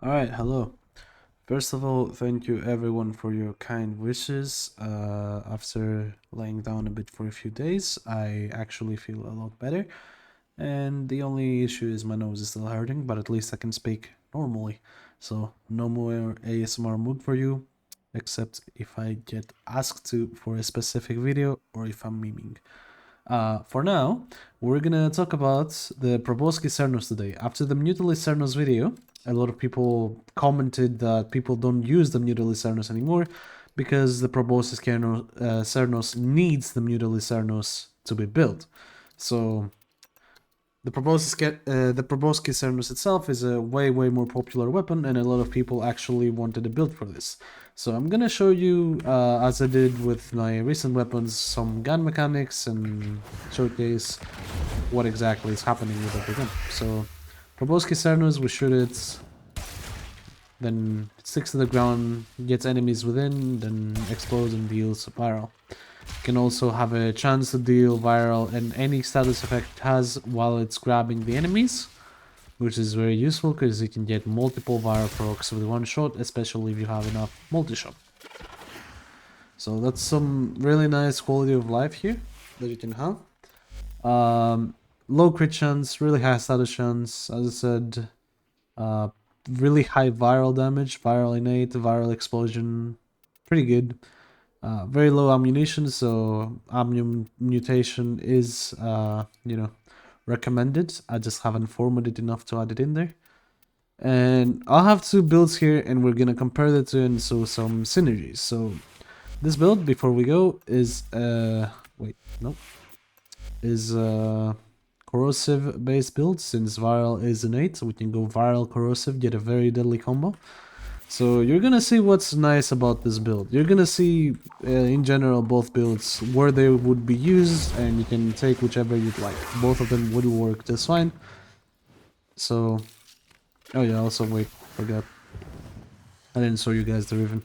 Alright, hello. First of all, thank you everyone for your kind wishes. After laying down a bit for a few days, I actually feel a lot better. And the only issue is my nose is still hurting, but at least I can speak normally. So, no more ASMR mood for you, except if I get asked to for a specific video or if I'm memeing. For now, we're gonna talk about the Proboscis Cernos today. After the Mutilis Cernos video, a lot of people commented that people don't use the Mutilis Cernos anymore because the Proboscis Cernos needs the Mutilis Cernos to be built. So the Proboscis Cernos itself is a way more popular weapon, and a lot of people actually wanted a build for this. So I'm gonna show you, as I did with my recent weapons, some gun mechanics and showcase what exactly is happening with every gun. So Proboscis Cernos, we shoot it, then it sticks to the ground, gets enemies within, then explodes and deals viral. Can also have a chance to deal viral and any status effect it has while it's grabbing the enemies, which is very useful because you can get multiple viral procs with one shot, especially if you have enough multi-shot. So that's some really nice quality of life here that you can have. Low crit chance, really high status chance, as I said, really high viral damage, viral innate, viral explosion, pretty good. Very low ammunition, so mutation is, recommended. I just haven't formatted it enough to add it in there. And I'll have two builds here, and we're gonna compare the two and show some synergies. So this build, before we go, is corrosive based build. Since viral is innate, so we can go viral corrosive, get a very deadly combo. So you're gonna see what's nice about this build. You're gonna see, in general, both builds, where they would be used, and you can take whichever you'd like. Both of them would work just fine. So, oh yeah, also wait, forgot. I didn't show you guys the Riven.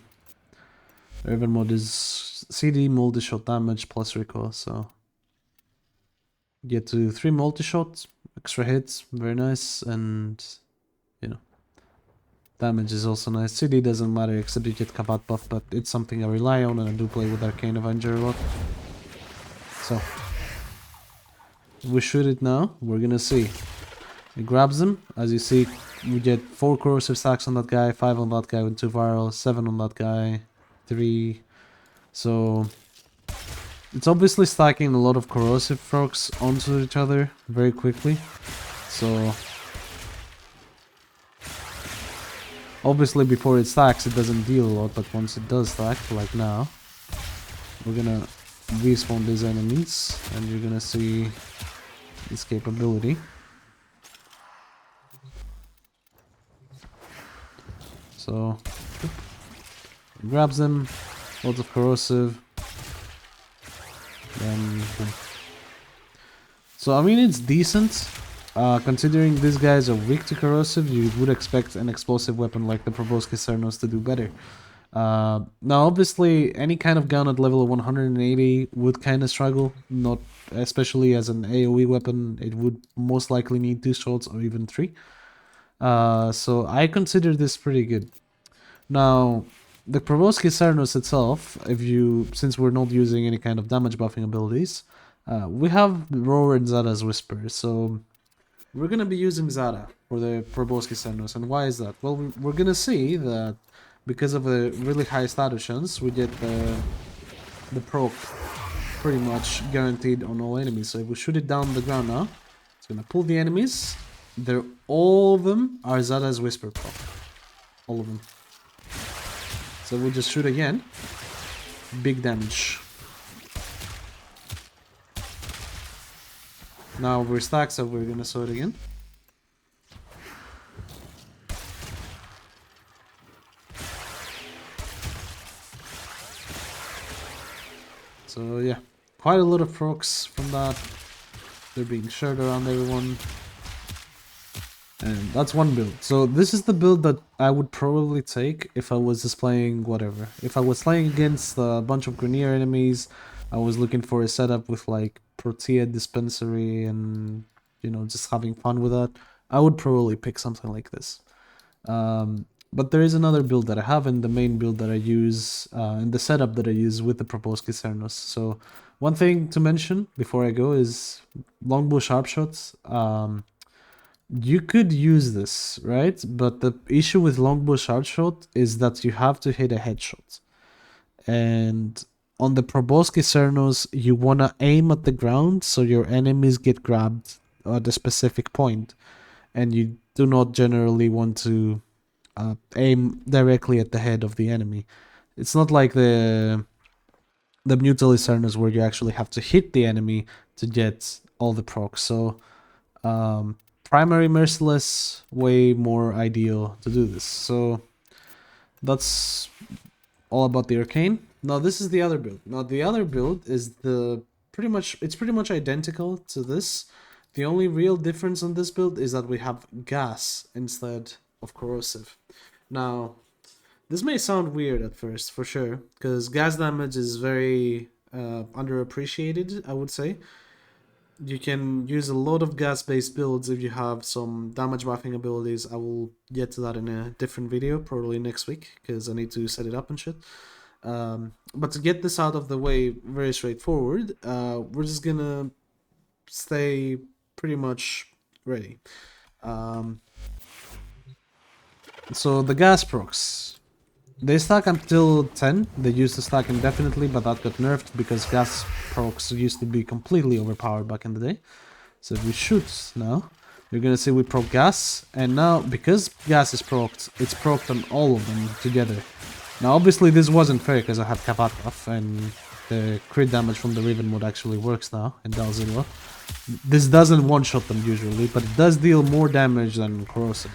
The Riven mod is CD multi-shot damage plus recoil, so get to 3 multi-shots, extra hits, very nice, and damage is also nice. CD doesn't matter except you get Kabat buff, but it's something I rely on and I do play with Arcane Avenger a lot. So, if we shoot it now, we're gonna see. It grabs them, as you see, we get 4 corrosive stacks on that guy, 5 on that guy with 2 viral, 7 on that guy, 3. So, it's obviously stacking a lot of corrosive frogs onto each other very quickly. So, obviously before it stacks it doesn't deal a lot, but once it does stack, like now, we're gonna respawn these enemies and you're gonna see its capability. So, grabs them, lots of corrosive, then boom. So I mean it's decent. Considering these guys are weak to corrosive, you would expect an explosive weapon like the Proboscis Cernos to do better. Now obviously any kind of gun at level 180 would kind of struggle, not especially as an AoE weapon. It would most likely need 2 shots or even 3. So I consider this pretty good. Now, the Proboscis Cernos itself, since we're not using any kind of damage buffing abilities, we have Roar and Zada's Whisper, so we're gonna be using Zada for the Proboscis Cernos. And why is that? Well, we're gonna see that because of the really high status chance, we get the proc pretty much guaranteed on all enemies. So if we shoot it down the ground now, it's gonna pull the enemies. All of them are Zada's Whisper proc. All of them. So we just shoot again. Big damage. Now we're stacked, so we're gonna shoot it again. So yeah, quite a lot of procs from that. They're being shared around everyone. And that's one build. So this is the build that I would probably take if I was just playing whatever. If I was playing against a bunch of Grenier enemies, I was looking for a setup with like Protea Dispensary and, just having fun with that, I would probably pick something like this. But there is another build that I have, and the main build that I use, and the setup that I use with the Proboscis Cernos. So one thing to mention before I go is longbow sharp shots. You could use this, right? But the issue with longbow sharp shot is that you have to hit a headshot. And on the Proboscis Cernos, you want to aim at the ground so your enemies get grabbed at a specific point, and you do not generally want to aim directly at the head of the enemy. It's not like the Mutalis Cernos where you actually have to hit the enemy to get all the procs. So primary merciless, way more ideal to do this. So that's all about the arcane. Now this is the other build. Now the other build is pretty much identical to this. The only real difference on this build is that we have gas instead of corrosive. Now this may sound weird at first, for sure, because gas damage is very underappreciated, I would say. You can use a lot of gas-based builds if you have some damage buffing abilities. I will get to that in a different video, probably next week, because I need to set it up and shit. But to get this out of the way, very straightforward, we're just gonna stay pretty much ready. So the gas procs. They stack until 10. They used to stack indefinitely, but that got nerfed because gas procs used to be completely overpowered back in the day. So if we shoot now, you're gonna see we proc gas, and now because gas is procced, it's procced on all of them together. Now obviously this wasn't fair because I have Kavat buff, and the crit damage from the Riven mod actually works now in Dalzilla. This doesn't one-shot them usually, but it does deal more damage than Corrosive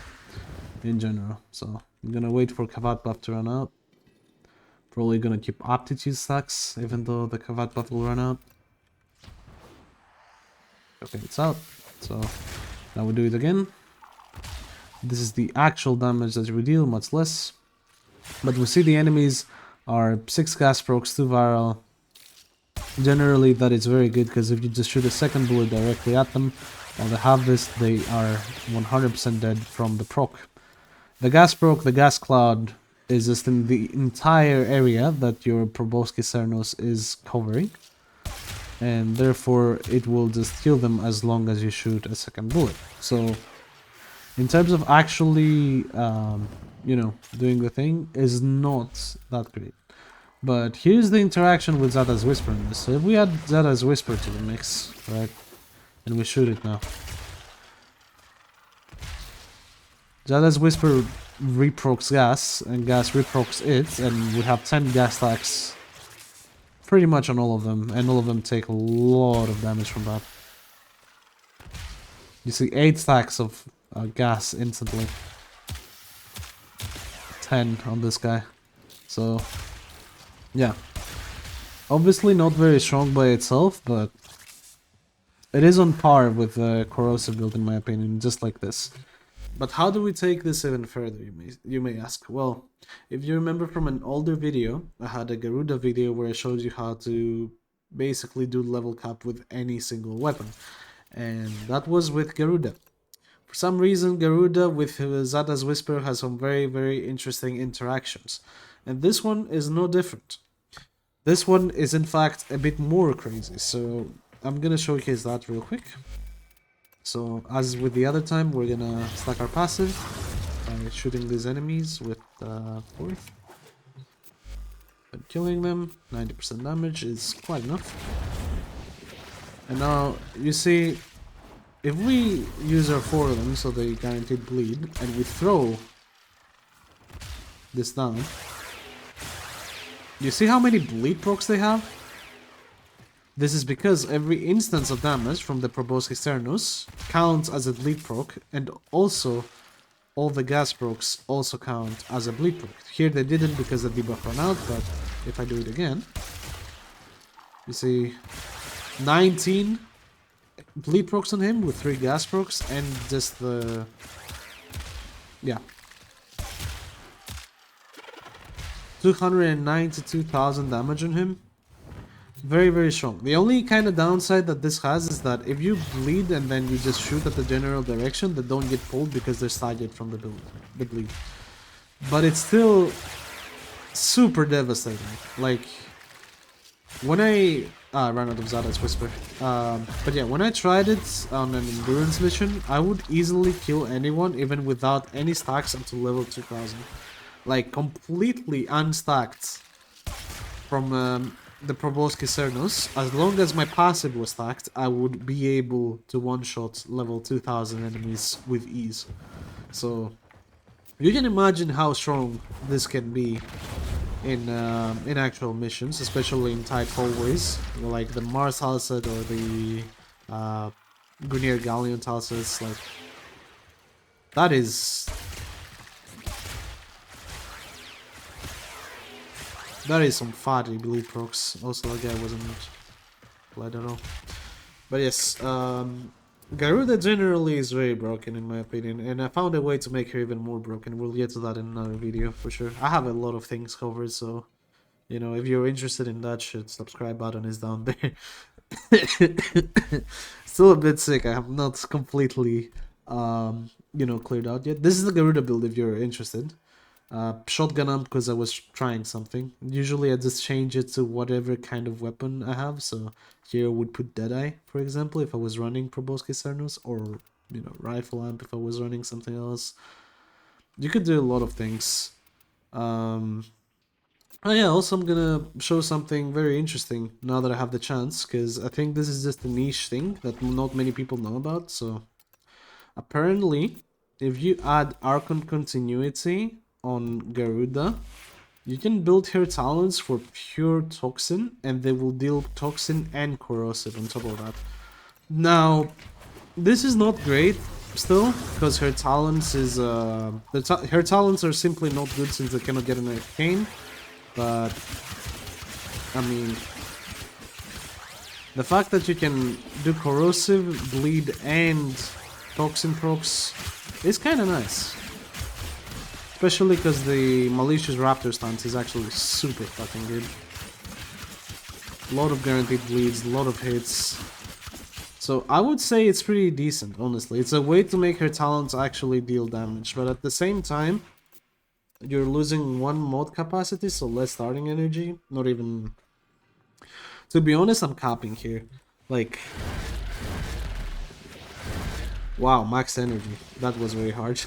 in general, so I'm gonna wait for Kavat buff to run out. Probably gonna keep aptitude stacks, even though the Kavat buff will run out. Okay, it's out. So now we do it again. This is the actual damage that we deal, much less. But we see the enemies are 6 gas procs, 2 viral. Generally that is very good, because if you just shoot a second bullet directly at them while they have this, they are 100% dead from the proc. The gas proc, the gas cloud, is just in the entire area that your Proboscis Cernos is covering, and therefore it will just kill them as long as you shoot a second bullet. So in terms of actually, you know, doing the thing, is not that great. But here's the interaction with Zada's Whisper in this. So if we add Zada's Whisper to the mix, right, and we shoot it now, Zada's Whisper reprocs gas, and gas reprocs it, and we have 10 gas stacks pretty much on all of them, and all of them take a lot of damage from that. You see 8 stacks of gas instantly. 10 on this guy. So, yeah. Obviously not very strong by itself, but it is on par with the Corrosive build in my opinion, just like this. But how do we take this even further, you may ask? Well, if you remember from an older video, I had a Garuda video where I showed you how to basically do level cap with any single weapon. And that was with Garuda. For some reason, Garuda with Zada's Whisper has some very, very interesting interactions. And this one is no different. This one is in fact a bit more crazy, so I'm gonna showcase that real quick. So, as with the other time, we're gonna stack our passive by shooting these enemies with fourth. And killing them, 90% damage is quite enough. And now, you see, if we use our 4 of them, so they guaranteed bleed, and we throw this down, you see how many bleed procs they have? This is because every instance of damage from the Proboscis Cernos counts as a bleed proc, and also all the gas procs also count as a bleed proc. Here they didn't because the debuff ran out, but if I do it again, you see 19 bleed procs on him with 3 gas procs and just the... yeah. 292,000 damage on him. Very, very strong. The only kind of downside that this has is that if you bleed and then you just shoot at the general direction, they don't get pulled because they're staggered from the bleed. But it's still super devastating. Like, when I ran out of Zada's Whisper. But yeah, when I tried it on an endurance mission, I would easily kill anyone even without any stacks until level 2000. Like, completely unstacked from the Proboscis Cernos. As long as my passive was stacked, I would be able to one-shot level 2000 enemies with ease. So, you can imagine how strong this can be in actual missions, especially in tight hallways, like the Mars Halcet or the Grenier Galleon Halcets. Like, that is some fatty bleed procs. Also, that guy wasn't played at all. But yes, Garuda generally is very broken in my opinion, and I found a way to make her even more broken. We'll get to that in another video for sure. I have a lot of things covered, so you know, if you're interested in that shit, subscribe button is down there. Still a bit sick. I have not completely, you know, cleared out yet. This is the Garuda build if you're interested. Shotgun amp because I was trying something. Usually I just change it to whatever kind of weapon I have. So here I would put Deadeye, for example, if I was running Proboscis Cernos, or, you know, rifle amp if I was running something else. You could do a lot of things. Oh yeah, also I'm gonna show something very interesting now that I have the chance, because I think this is just a niche thing that not many people know about. So apparently, if you add Archon Continuity on Garuda, you can build her talents for pure Toxin, and they will deal Toxin and Corrosive on top of that. Now, this is not great still, because her talents is her talents are simply not good since they cannot get an arcane. But I mean, the fact that you can do Corrosive, Bleed, and Toxin procs is kind of nice. Especially because the Malicious Raptor stance is actually super fucking good. A lot of guaranteed bleeds, a lot of hits. So I would say it's pretty decent, honestly. It's a way to make her talents actually deal damage, but at the same time, you're losing one mod capacity, so less starting energy. Not even... To be honest, I'm capping here. Like... Wow, max energy. That was very hard.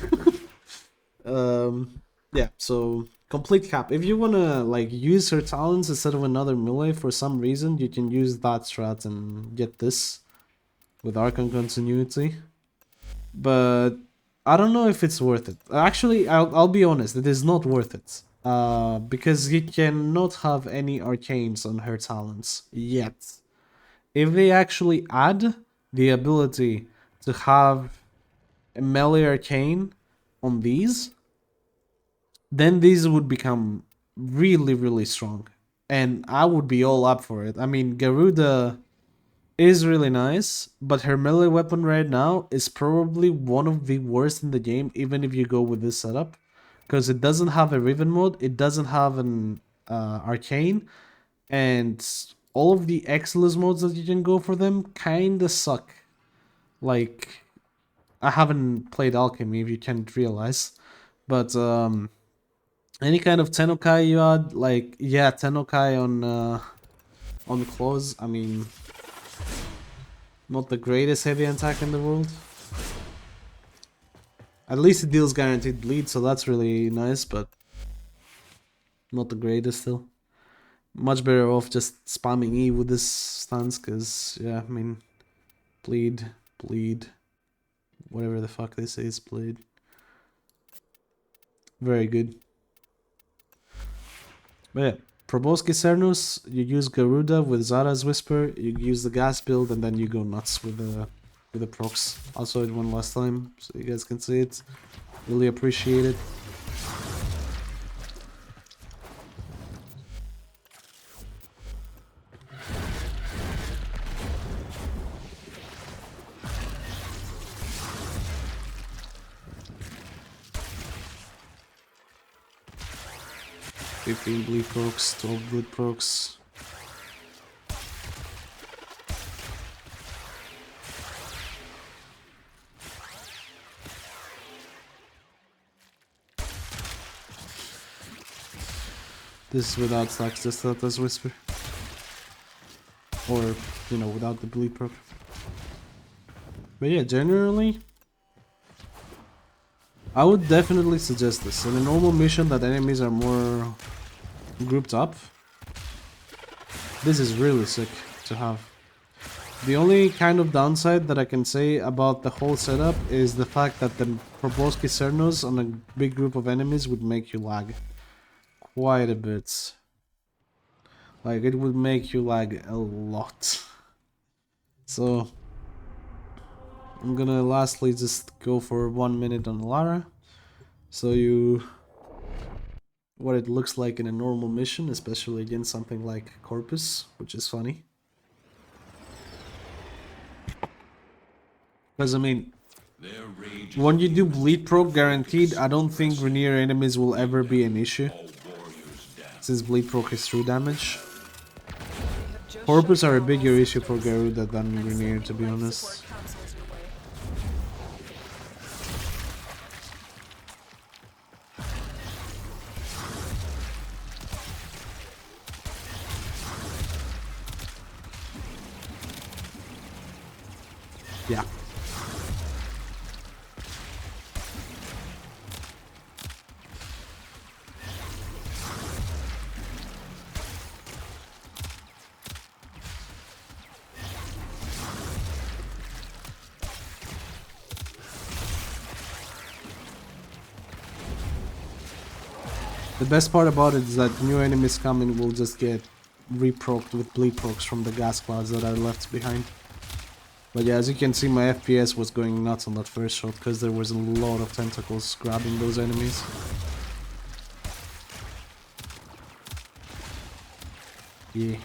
Yeah, so... Complete cap. If you wanna, like, use her talents instead of another melee for some reason, you can use that strat and get this. With Archon Continuity. But... I don't know if it's worth it. Actually, I'll be honest, it is not worth it. Because you cannot have any arcanes on her talents yet. If they actually add the ability to have a melee arcane on these, then these would become really, really strong. And I would be all up for it. I mean, Garuda is really nice, but her melee weapon right now is probably one of the worst in the game, even if you go with this setup, because it doesn't have a Riven mode, it doesn't have an arcane, and all of the Exilus modes that you can go for them kinda suck. Like, I haven't played Alchemy, if you can't realize, but any kind of Tennokai you add, like, yeah, Tennokai on Claws, I mean... Not the greatest heavy attack in the world. At least it deals guaranteed bleed, so that's really nice, but not the greatest still. Much better off just spamming E with this stance, because, yeah, I mean, bleed, whatever the fuck this is, bleed. Very good. But yeah, Proboscis Cernos, you use Garuda with Zara's Whisper, you use the gas build, and then you go nuts with the procs. I'll show it one last time so you guys can see it. Really appreciate it. Bleed procs, 12 bleed procs. This is without stacks, just Status Whisper. Or, you know, without the bleed proc. But yeah, generally, I would definitely suggest this. In a normal mission that enemies are more grouped up, this is really sick to have. The only kind of downside that I can say about the whole setup is the fact that the Proboscis Cernos on a big group of enemies would make you lag quite a bit. Like, it would make you lag a lot. So, I'm gonna lastly just go for 1 minute on Lara. So what it looks like in a normal mission, especially against something like Corpus, which is funny. Because, I mean, when you do bleed proc guaranteed, I don't think Rainier enemies will ever be an issue. Since bleed proc is true damage. Corpus are a bigger issue for Garuda than Rainier, to be honest. Yeah. The best part about it is that new enemies coming will just get reproc'd with bleed procs from the gas clouds that are left behind. But yeah, as you can see, my FPS was going nuts on that first shot because there was a lot of tentacles grabbing those enemies. Yeah.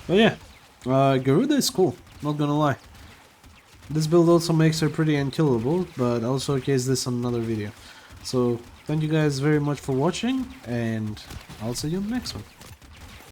But yeah, Garuda is cool, not gonna lie. This build also makes her pretty unkillable, but I'll showcase this on another video. So, thank you guys very much for watching, and I'll see you in the next one.